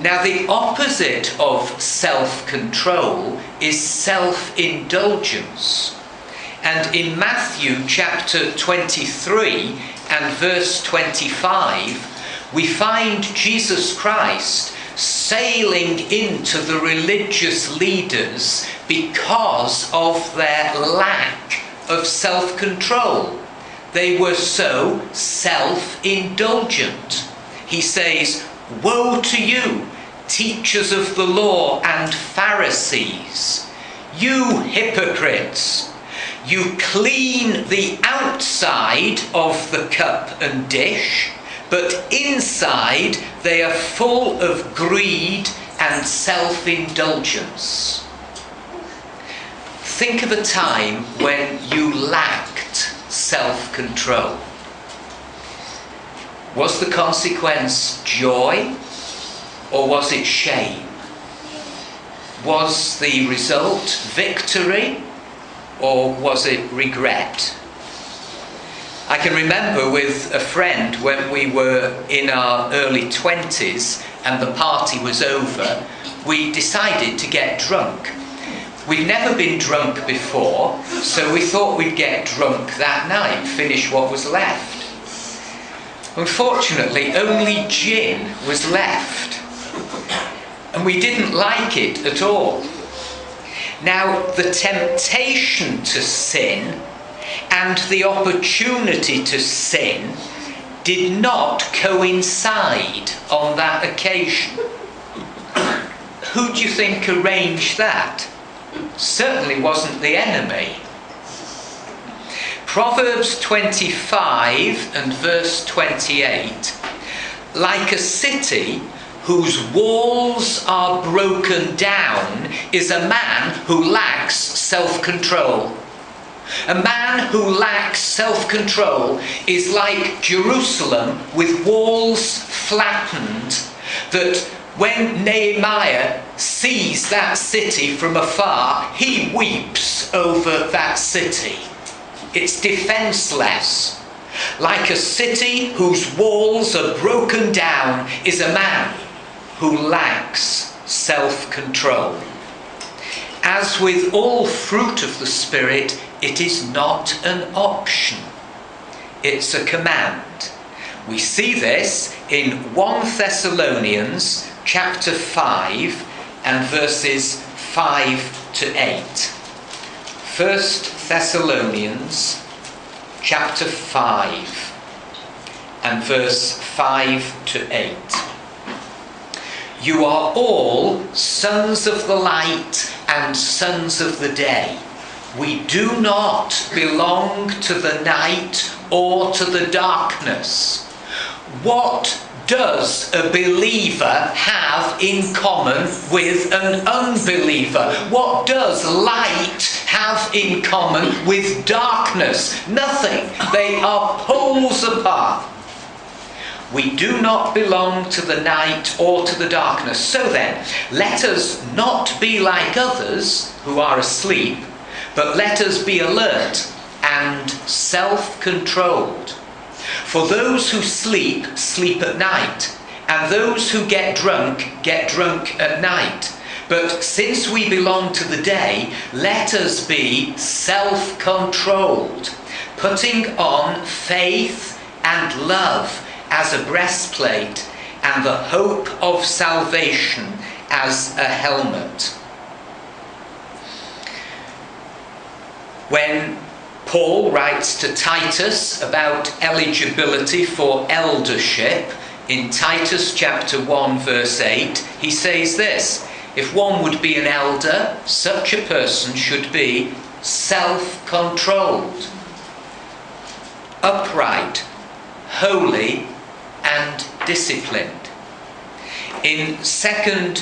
Now, the opposite of self-control is self-indulgence. And in Matthew chapter 23 and verse 25, we find Jesus Christ sailing into the religious leaders because of their lack of self-control. They were so self-indulgent. He says, "Woe to you, teachers of the law and Pharisees, you hypocrites! You clean the outside of the cup and dish, but inside they are full of greed and self-indulgence." Think of a time when you lacked self-control. Was the consequence joy, or was it shame? Was the result victory, or was it regret? I can remember with a friend when we were in our early 20s and the party was over, we decided to get drunk. We'd never been drunk before, so we thought we'd get drunk that night, finish what was left. Unfortunately, only gin was left, and we didn't like it at all. Now, the temptation to sin and the opportunity to sin did not coincide on that occasion. Who do you think arranged that? Certainly wasn't the enemy. Proverbs 25 and verse 28, like a city whose walls are broken down is a man who lacks self-control. A man who lacks self-control is like Jerusalem with walls flattened, that when Nehemiah sees that city from afar, he weeps over that city. It's defenseless. Like a city whose walls are broken down is a man who lacks self-control. As with all fruit of the Spirit, it is not an option. It's a command. We see this in 1 Thessalonians chapter 5 and verses 5 to 8. 1 Thessalonians chapter 5 and verse 5 to 8. You are all sons of the light and sons of the day. We do not belong to the night or to the darkness. What does a believer have in common with an unbeliever? What does light have in common with darkness? Nothing. They are poles apart. We do not belong to the night or to the darkness. So then, let us not be like others who are asleep, but let us be alert and self-controlled. For those who sleep, sleep at night, and those who get drunk at night. But since we belong to the day, let us be self-controlled, putting on faith and love as a breastplate, and the hope of salvation as a helmet. When Paul writes to Titus about eligibility for eldership, in Titus chapter 1 verse 8, he says this: if one would be an elder, such a person should be self-controlled, upright, holy, and disciplined. In 2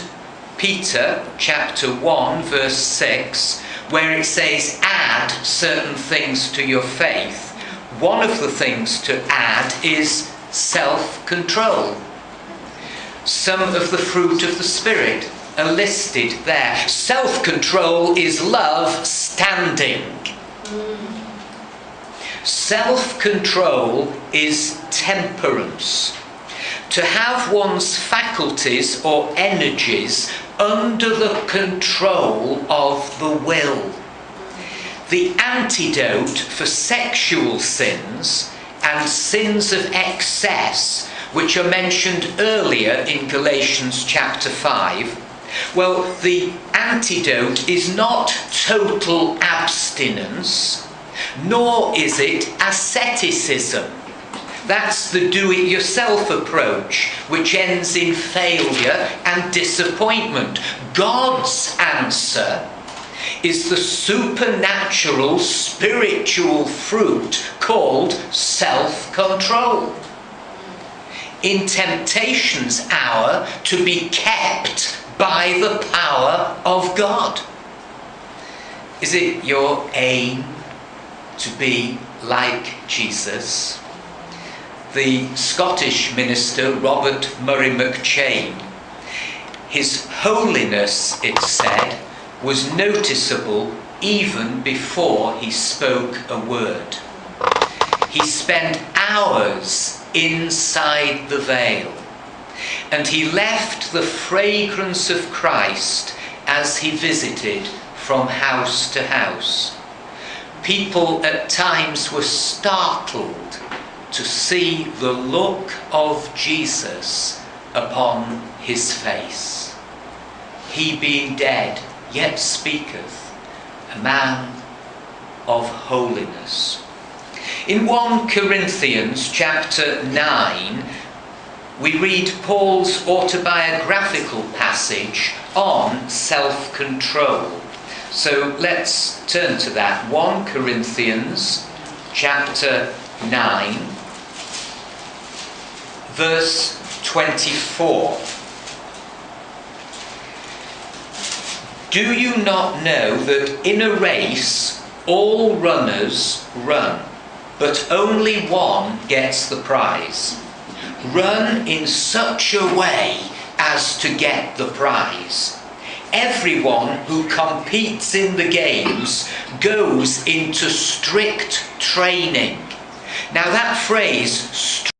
Peter chapter 1 verse 6, where it says add certain things to your faith, one of the things to add is self-control. Some of the fruit of the Spirit are listed there. Self-control is love standing. Self-control is temperance. to have one's faculties or energies under the control of the will. The antidote for sexual sins and sins of excess, which are mentioned earlier in Galatians chapter 5, well, the antidote is not total abstinence, nor is it asceticism. That's the do-it-yourself approach, which ends in failure and disappointment. God's answer is the supernatural spiritual fruit called self-control. In temptation's hour, to be kept by the power of God. Is it your aim to be like Jesus? The Scottish minister Robert Murray McCheyne, his holiness, it said, was noticeable even before he spoke a word. He spent hours inside the veil, and he left the fragrance of Christ as he visited from house to house. People at times were startled to see the look of Jesus upon his face. He being dead, yet speaketh, a man of holiness. In 1 Corinthians chapter 9, we read Paul's autobiographical passage on self-control. So let's turn to that. 1 Corinthians chapter 9, verse 24. Do you not know that in a race all runners run, but only one gets the prize? Run in such a way as to get the prize. Everyone who competes in the games goes into strict training. Now that phrase,